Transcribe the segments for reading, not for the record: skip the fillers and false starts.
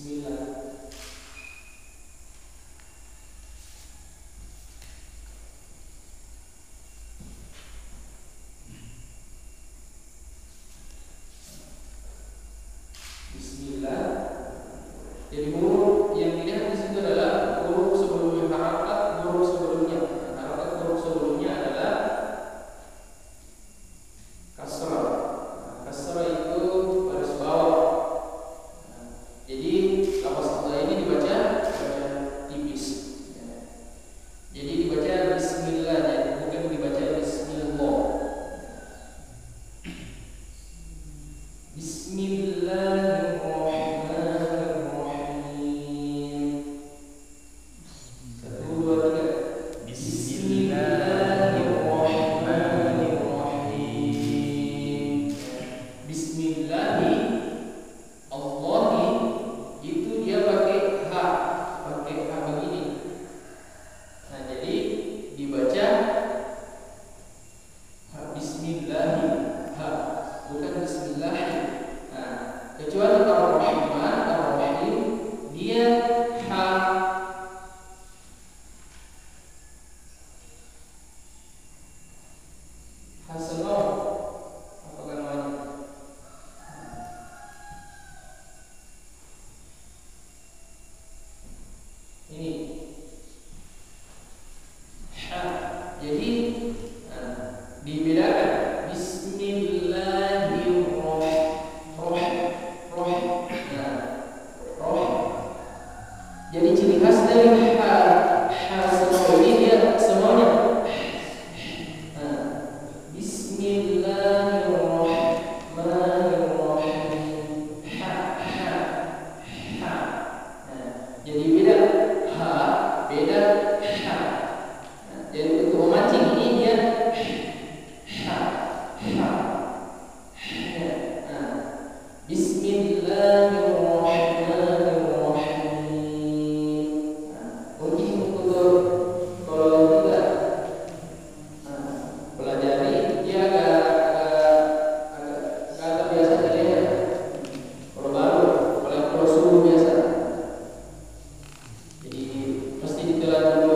Bismillah. Bismillah. Jadi huruf yang dilihat di situ adalah huruf sebelumnya harakat, huruf sebelumnya. Harakat huruf sebelumnya adalah kasrah. Kasrah itu baris bawah. Jadi lafaz Allah ini dibaca tipis. Jadi dibaca Bismillah, bukan dibaca Bismillah. Bismillahirrahmanirrahim. Satu, dua, tiga. Bismillahirrahmanirrahim. Bismillahi, Allahi itu dia pakai ha begini. Nah, jadi dibaca Bismillahi, ha, bukan Bismillahi. Nah, kecuali Ar-Rahman, Ar-Rahim, dia ha. Hasanah, apa namanya? Ini ha. Jadi dibedakan Jadi ciri khas dari ha semua ini dia semuanya Bismillahirrahmanirrahim. Ha. Jadi beda ha, beda ha. Jadi untuk memancing ini dia ha. Bismillahirrahmanirrahim. Mungkin kalau tidak pelajari dia agak biasa saja. Kalau subuh biasa. Jadi mesti ditelan dulu.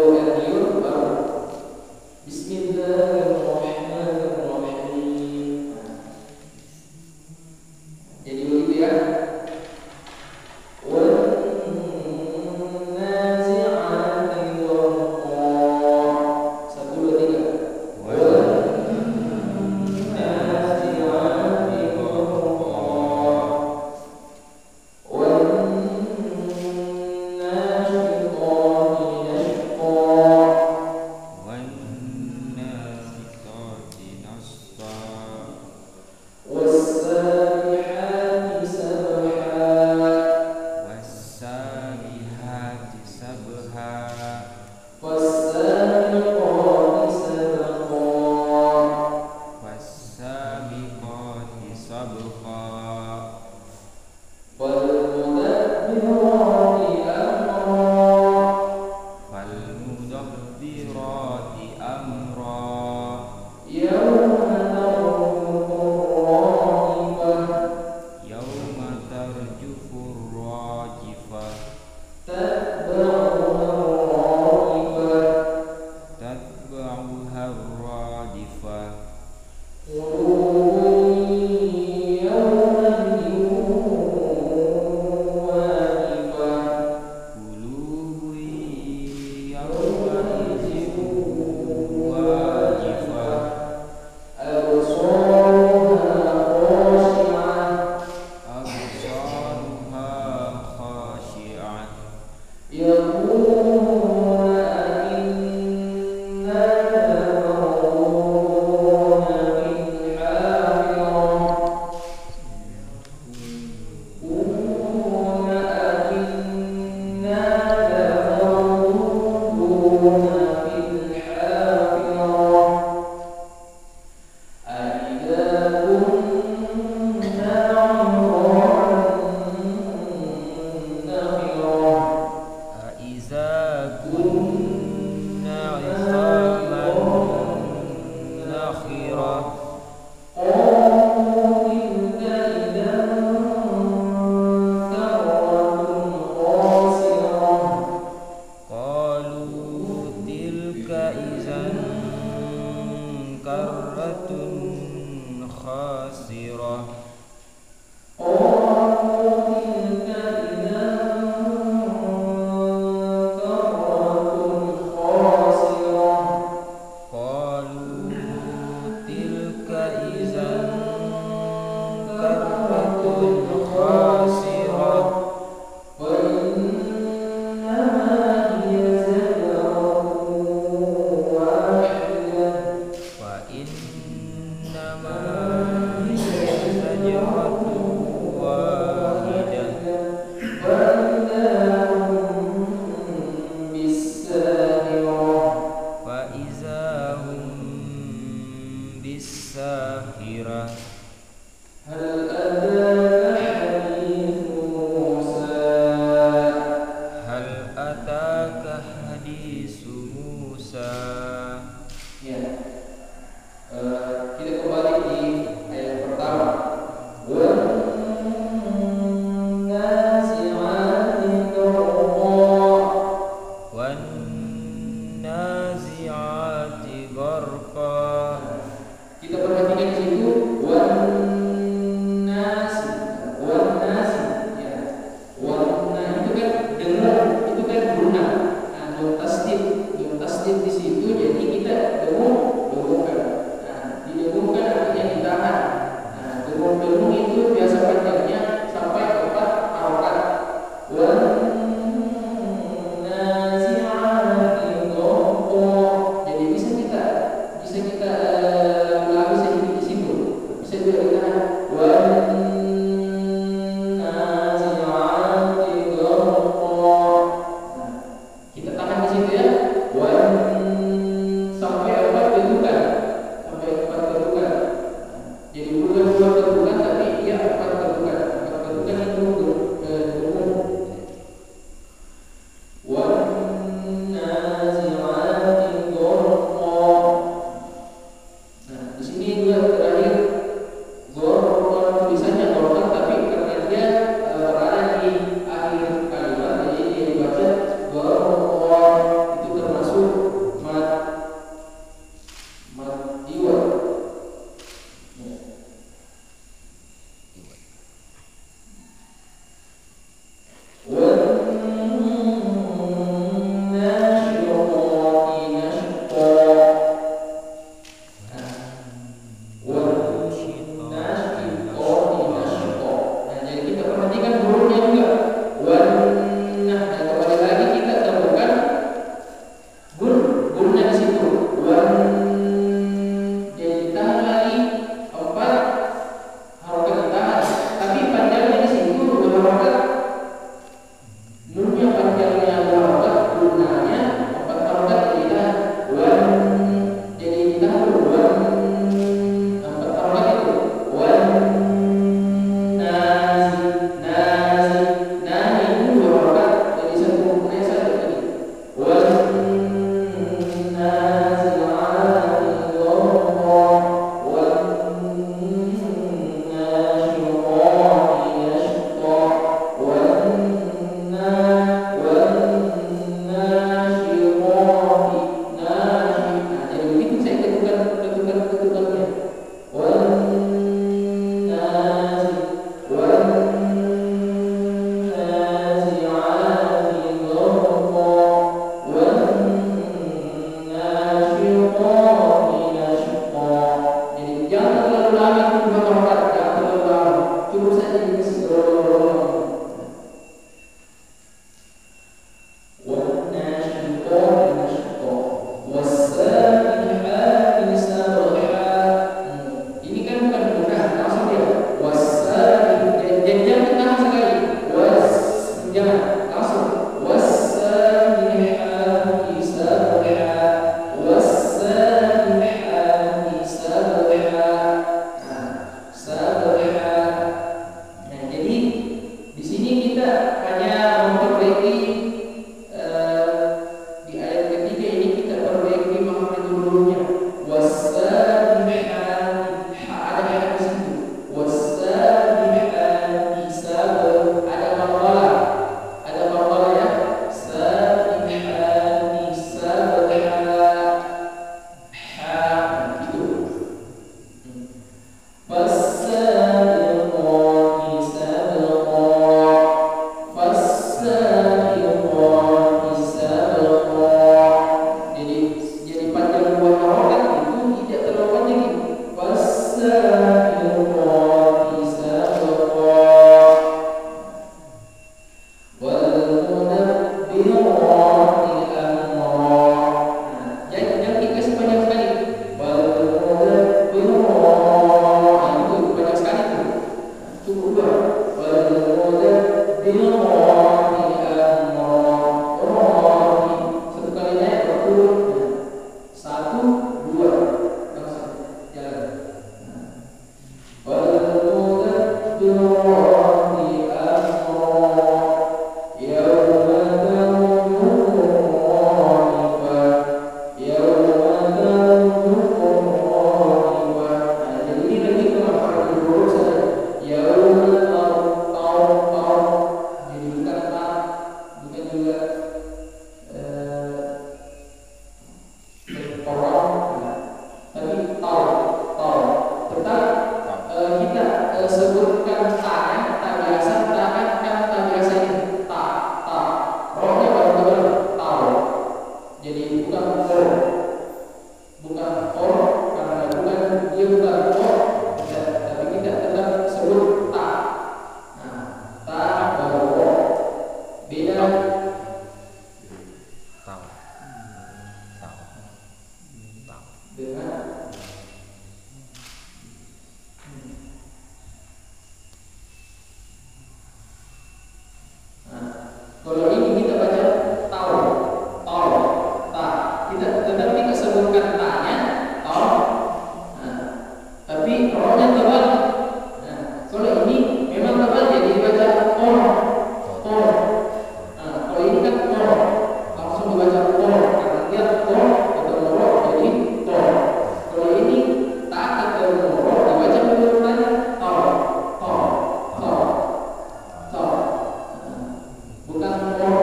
bukan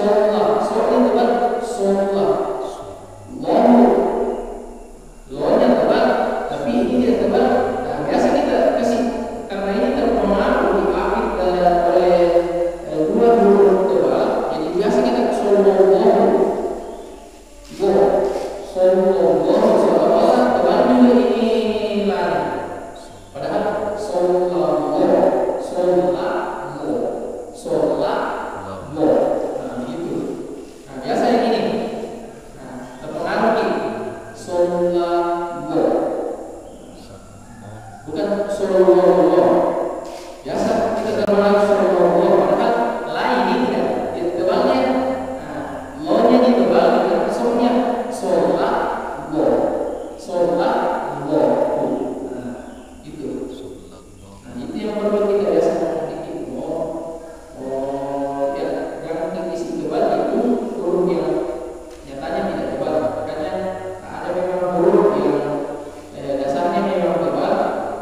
sholat. Sholat tebal, sholat. Lahu, lo-nya tebal, tapi ini tidak tebal. Nah, biasa kita kasih karena ini terpengaruh diapit oleh dua huruf tebal. Jadi biasa kita sallallahu, sallallahu, sallallahu tebal juga ini lari. Padahal sallallahu, sallallahu, sallallahu. Nah, begitu. Nah, biasa yang ini. Nah, terpengaruh nih. Sallallahu. Bukan sallallahu. Biasa kita terpengaruh sallallahu. Padahal lain ini tidak. Dia tebalnya. Nah, lo-nya ini tebal dengan kesonya. Sallallahu. Sallallahu. Nah, itu. Nah, itu yang perlu kita biasa perhatikan. Ya, jangan isi tebal itu huruf yang nyatanya tidak tebal. Makanya ada memang huruf yang dasarnya memang tebal,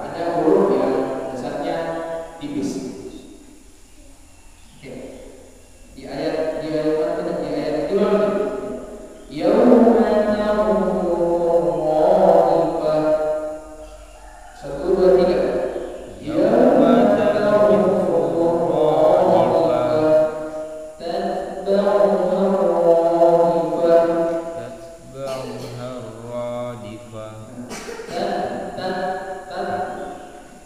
ada huruf yang dasarnya tipis. Oke. Di ayat mana? Di ayat 2. Yauma tamurru radifah. 1, 2, 3. Yauma tamurru radifah. Tatba'uha radifah.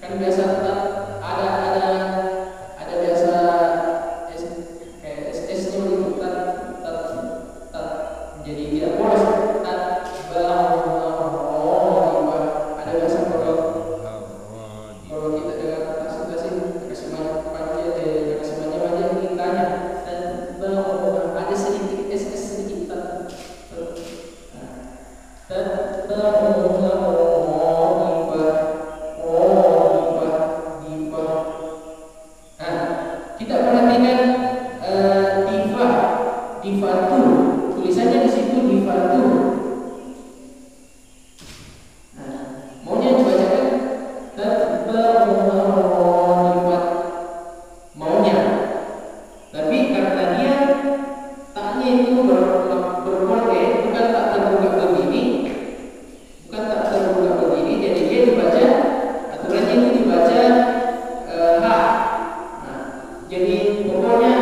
Kan biasa ada biasa nya begitu jadi tidak polos ada biasa kalau kita dengar kasih banyak tintanya ada sedikit sedikit kita perhatikan difatur, tulisannya di situ difatur. Nah, maunya dibacakan difat, maunya. Tapi karena dia taknya itu berbagai, bukan tak terbuka begini, jadi dia dibaca aturannya itu dibaca h. Nah, jadi pokoknya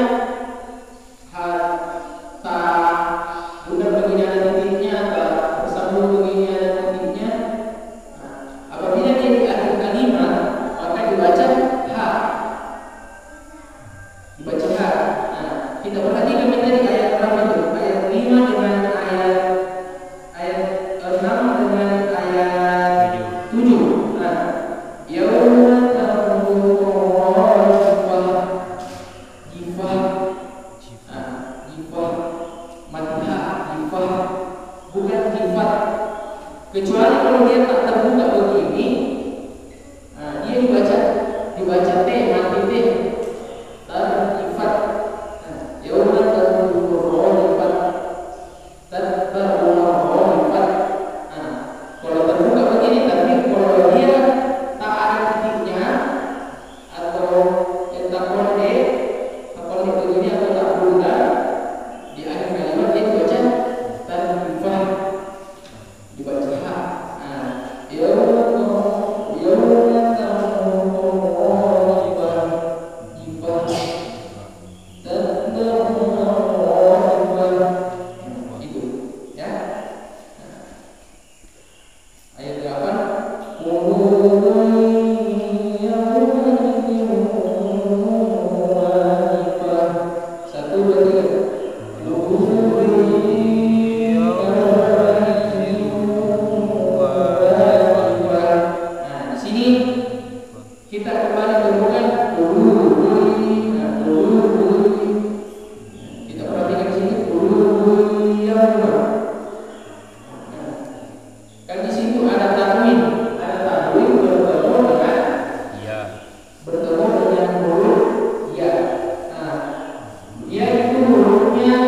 ta bukan begini ada titiknya, tak bersambung begini ada titiknya. Nah, apabila dia di akhir kalimat maka dibaca h, Nah, kita perhatikan tadi ayat berapa itu? Ayat 5 dengan ayat 6 dengan ayat 7. Nah, yauma tamurru radifah. Jifah. Jifah. Matha, jifah. Bukan jifat. Kecuali kalau dia tak terbuka begini, nah, dia dibaca T, mati T. Jifat. Yauma tamurru radifah. Tatba'uha radifah. Nah, kalau terbuka begini, tapi kalau dia tak ada titiknya atau tak konde begini atau tak bulat di akhir kalimat dia dibaca tanfah, dibaca ha. Nah, yauma tamurru radifah. Jifah. Tatba'uha radifah. Itu ya. Ayat 8. Qulubun yawma'idhin wadifah. 1, 2, 3. Qulubun yawma'idhin wadifah. Nah, di sini kita kembali berbukan qulubun. Nah, qulubun. Kita perhatikan di sini qulubun yawma. Kan di situ ada tanwin bertemu dengan huruf ya. Nah, dia itu hurufnya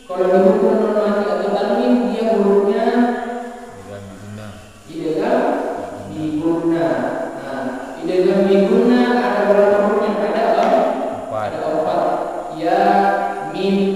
kalau dihukum non-mati atau tanwin dia hurufnya idgham biguna. Nah, idgham biguna ada berapa hurufnya? Ada 4. Ya, mim,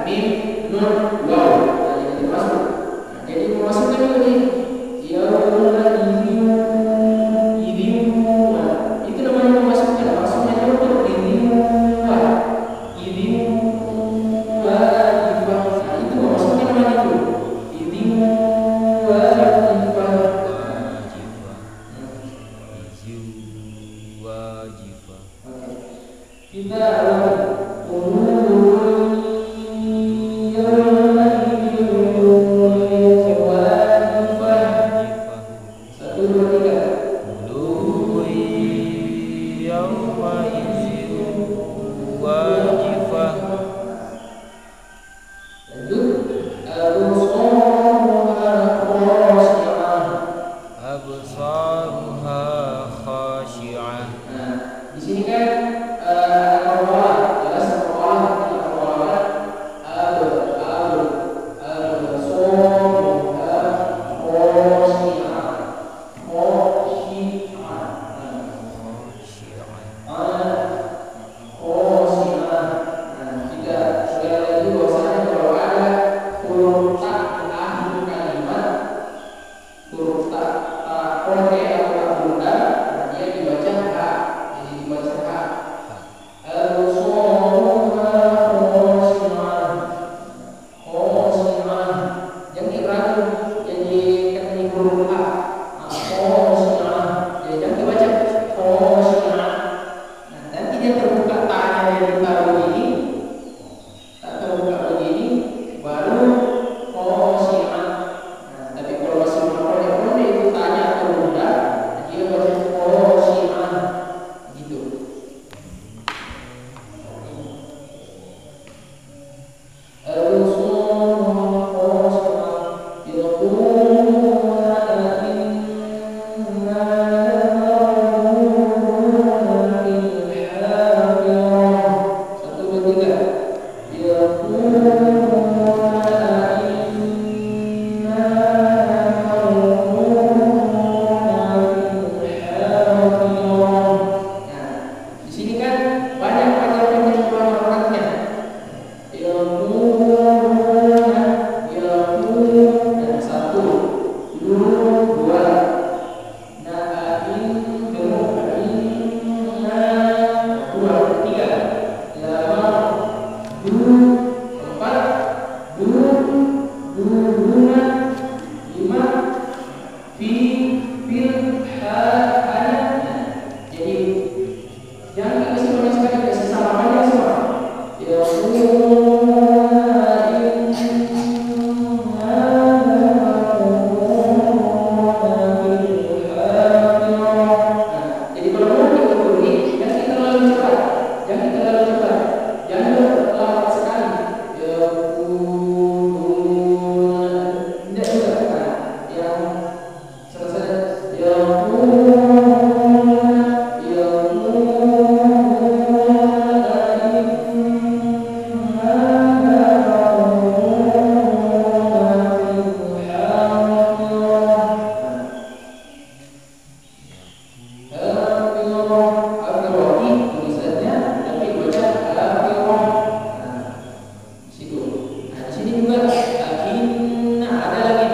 mim, nun, waw. Nah, jadi termasuk. Nah, jadi memasukkan dulu nih. Yauma idzin, nah, itu namanya memasukkan. Maksudnya untuk idzin wa jifah. Nah, itu memasukkan namanya itu. Idzin wa jifah. Wajifah. Kita di sini kan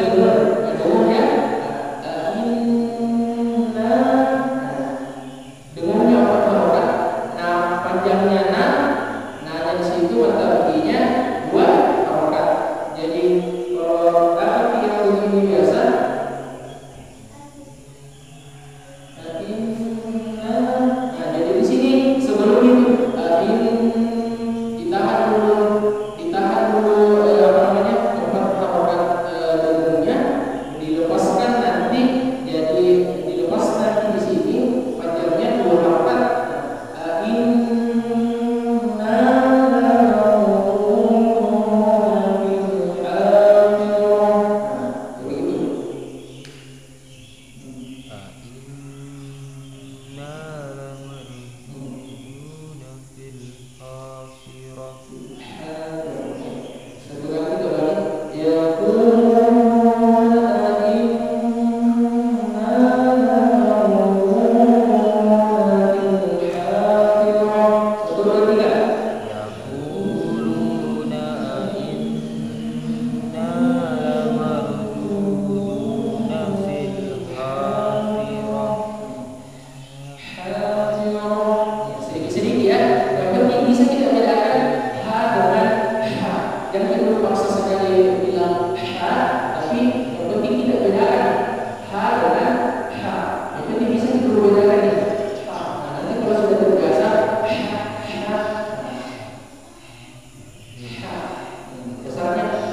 jelas ditahan dulu apa namanya paksa saja dibilang ha, tapi yang penting tidak bedakan ha dengan ha. Yang penting bisa kita bedakan nih. Ha. Nah, nanti kalau sudah terbiasa ha, dasarnya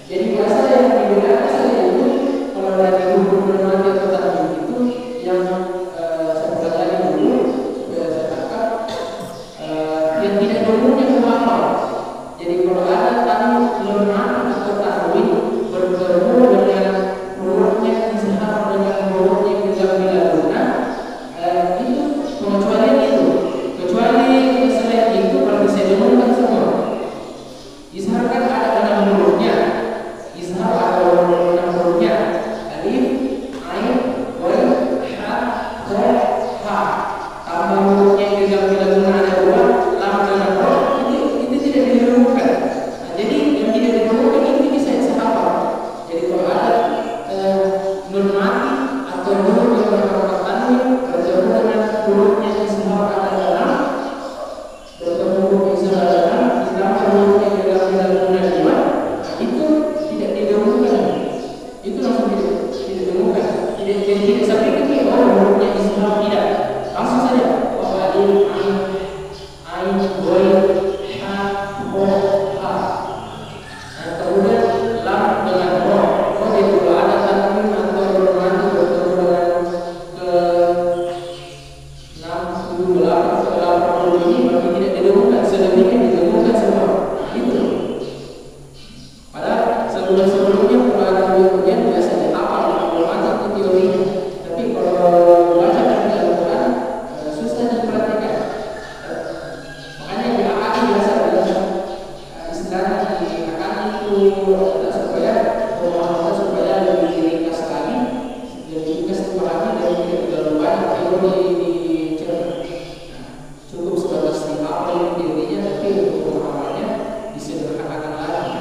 jadi biasa yang digunakan saja itu sebetulnya kalau ada ujian biasa dihafal kalau mantap itu teorinya. Tapi kalau baca dari Al-Quran susah diperhatikan. Makanya di AKI biasa istilahnya di AKI itu supaya pemahaman supaya lebih ringkas lagi, lebih ringkas dipahami dan tidak terlalu banyak teori dicerna. Cukup sebatas dihafal teorinya, tapi untuk pemahamannya disederhanakan lagi.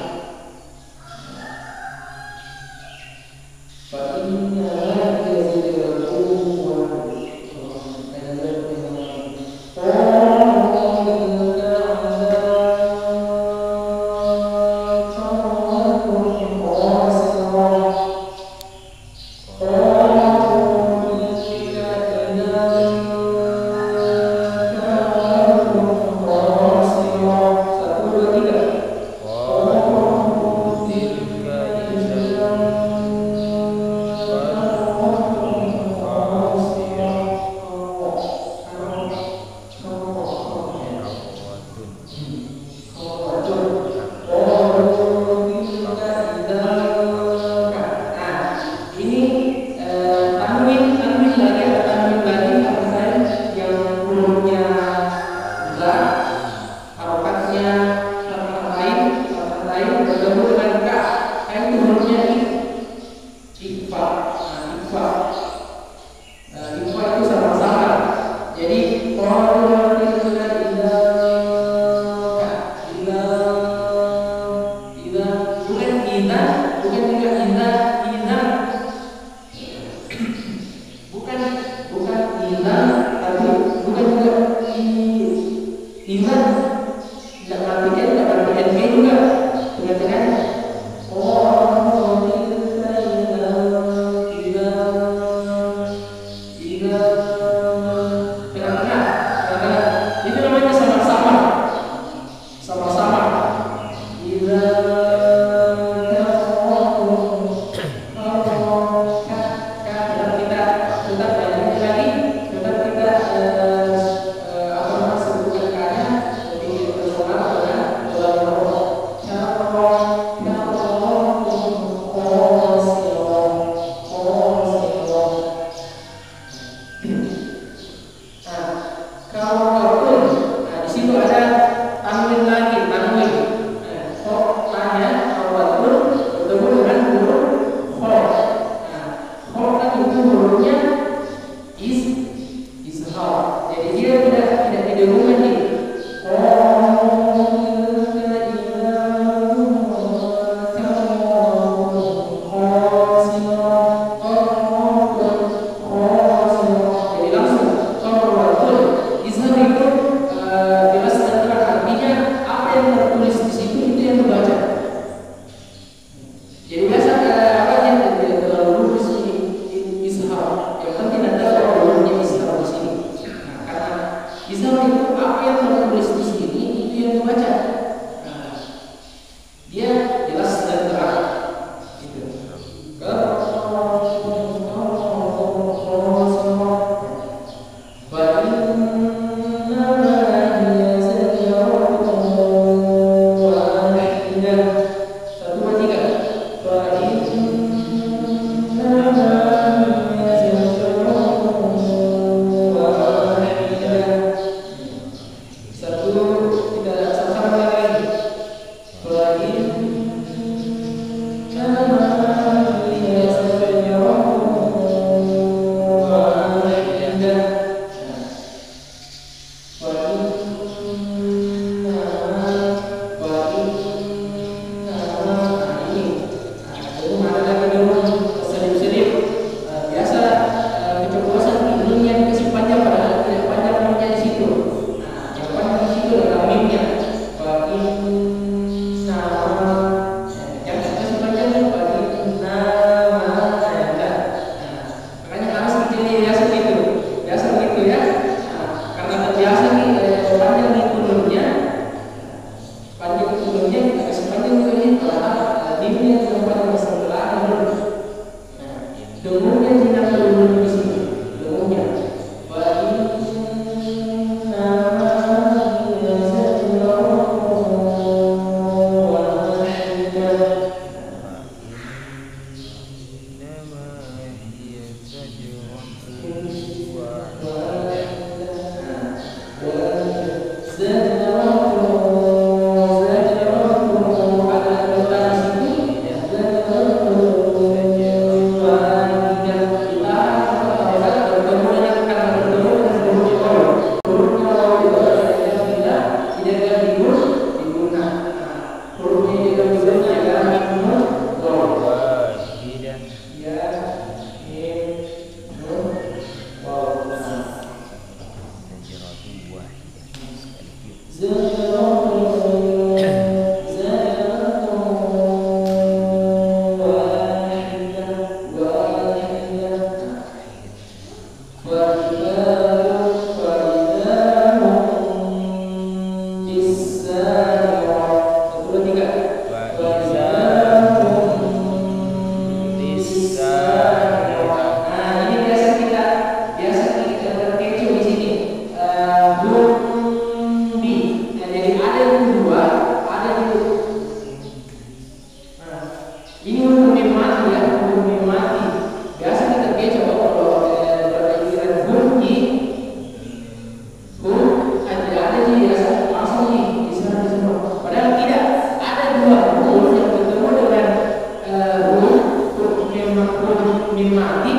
mim mati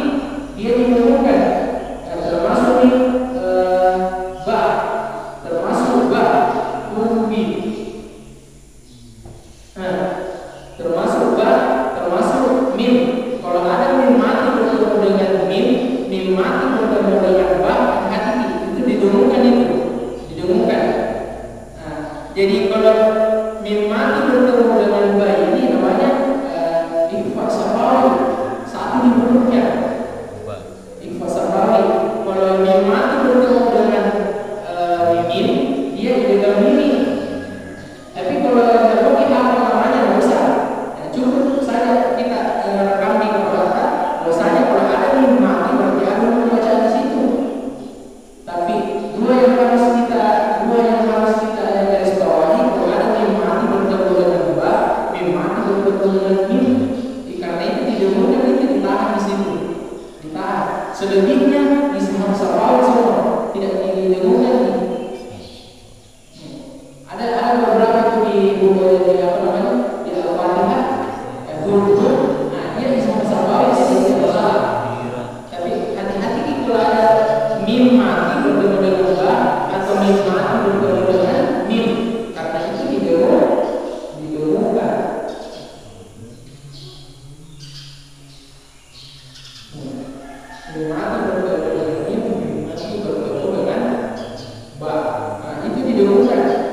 dia didengungkan. Termasuk mim ba, termasuk ba, ubi. Termasuk ba, termasuk mim. Kalau ada mim mati bertemu dengan mim mati bertemu dengan ba, hati-hati itu didengungkan itu, didengungkan. Jadi kalau mim mati bertemu dengan ba ini namanya ikhfa safawi, satu di mulutnya. Ikhfa safawi. Kalau mim mati bertemu dengan mim, dia dipegang mimi. Tapi kalau kita apa namanya nggak usah. Cukup saja kita rekam di kepala. Bahwasanya kalau ada mim mati berarti ada membaca di situ. Tapi dua yang harus kita garis bawahi, kalau ada mim mati bertemu dengan ba, mim mati bertemu dengan mim, karena itu didengungkan, itu ditahan di situ, ditahan. Selebihnya di semua semua tidak didengungkan. Ada beberapa itu di apa namanya di Al-Fatihah, huruf, dia di semua tidak masalah. Tapi hati-hati kalau ada mim mati bertemu dengan ba atau mim mati bertemu dengan mim, karena itu didengungkan. Mim mati bertemu dengan mim, mim mati bertemu dengan ba, itu didengungkan.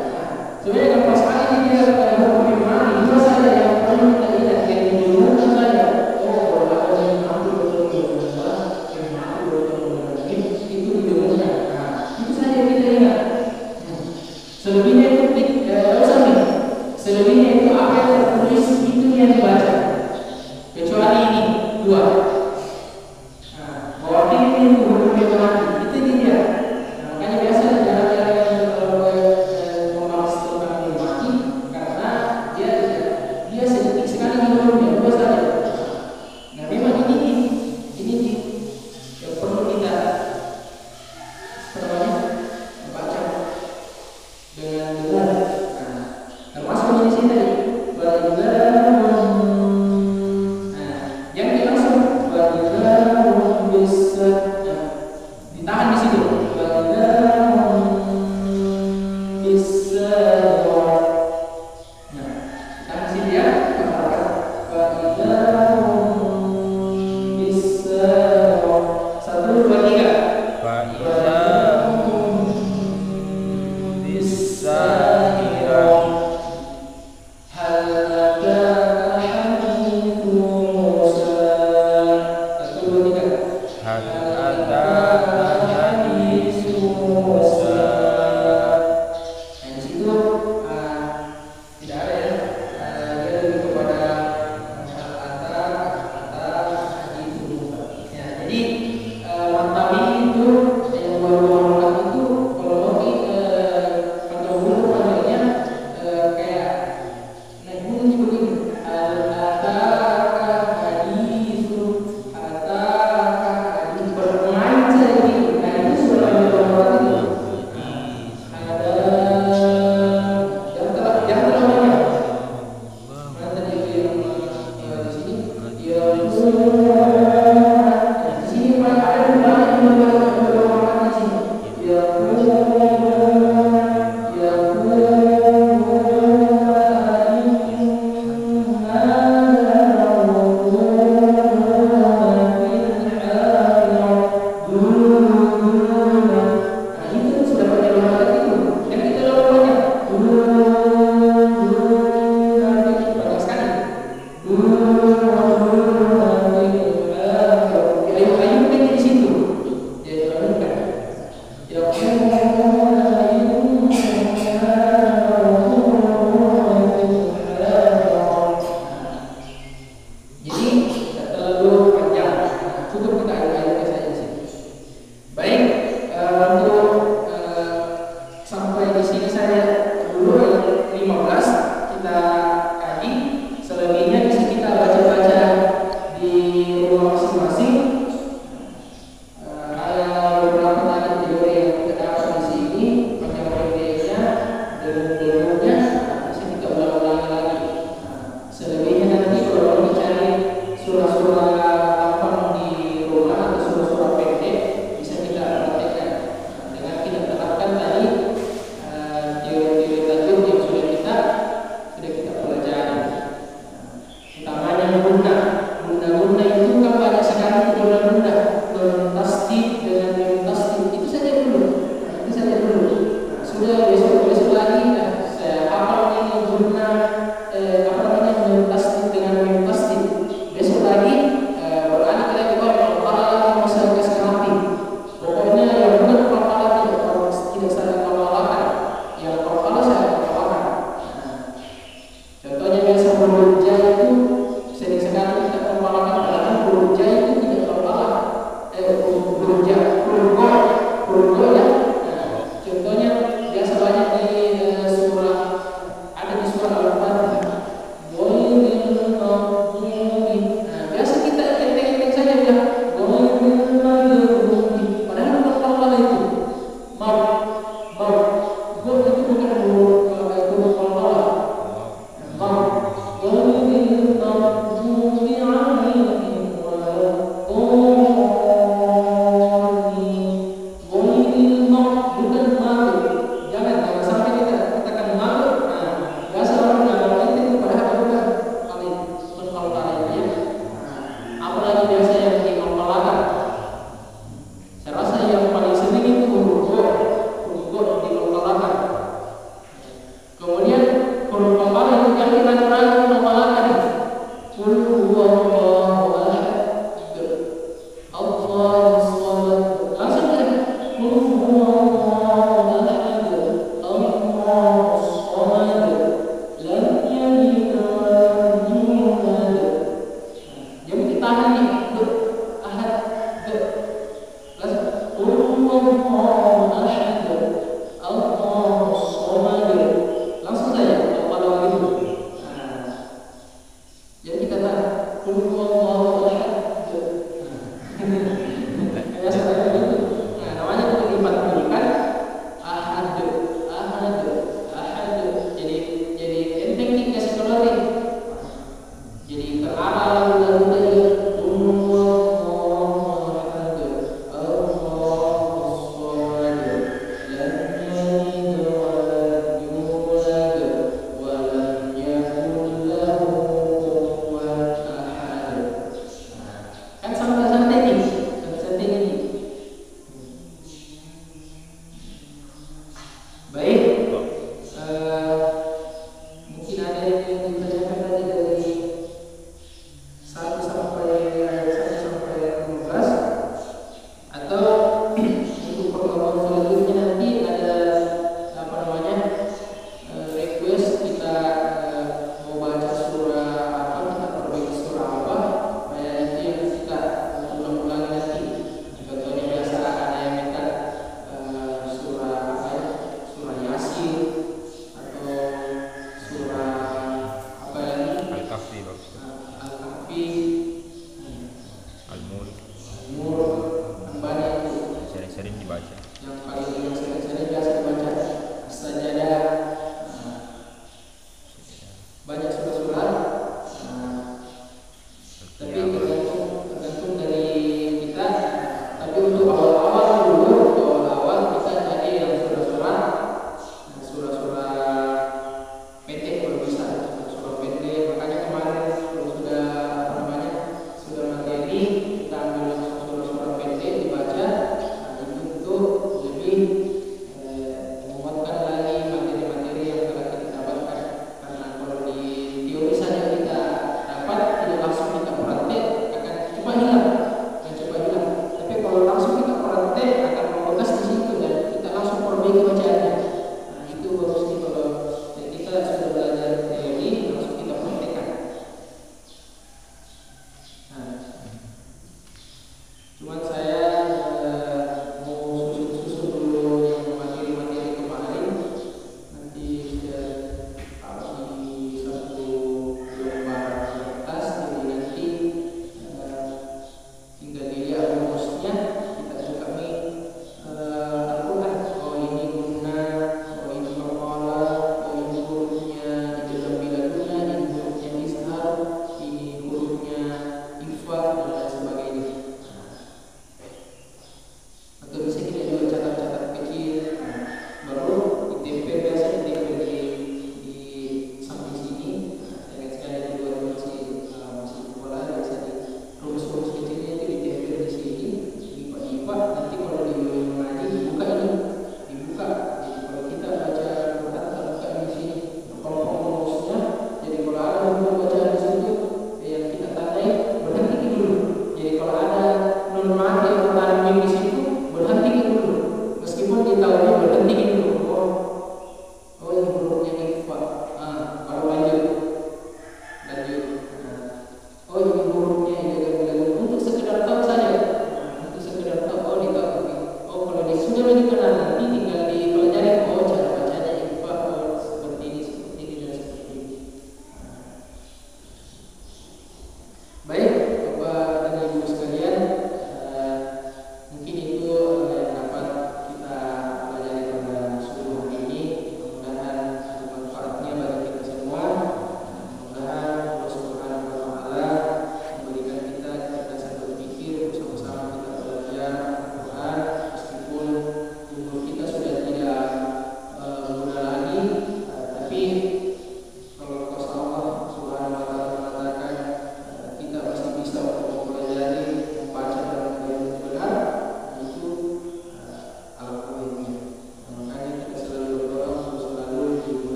Sebenarnya kalau masalah ini dia hukum mim mati dua saja yang perlu kita lihat, yang didengungkan saja. Oh, kalau ada mim mati bertemu dengan ba, mim mati bertemu dengan mim, itu didengungkan. Itu saja yang kita ingat. Selebihnya itu tidak usah nih. Selebihnya itu apa yang tertulis itu yang dibaca. Kecuali ini dua. Bahwa ini hukum mim mati itu dia. Makanya biasa jarang-jarang kalau membahas tentang mim mati karena dia sedikit sekali di mulutnya, dua saja. Nah, memang ini yang perlu kita baca dengan benar. Termasuk di sini tadi yang langsung bisa ditahan di situ. Bisa ditahan di sini ya. Bisa 1, 2, 3. Selebihnya nanti kalau dicari surah-surah apa di biasa yang dinomalakan. Saya rasa yang paling sering itu huruf dinomalakan. Kemudian huruf pembalas yang kita ragu nomalakan. Qul huwallahu ahad, Allahus samad. Langsung kan? Qul huwallahu ahad, Allahus samad, lam yalid wa lam yulad. Jadi kita tahan nih.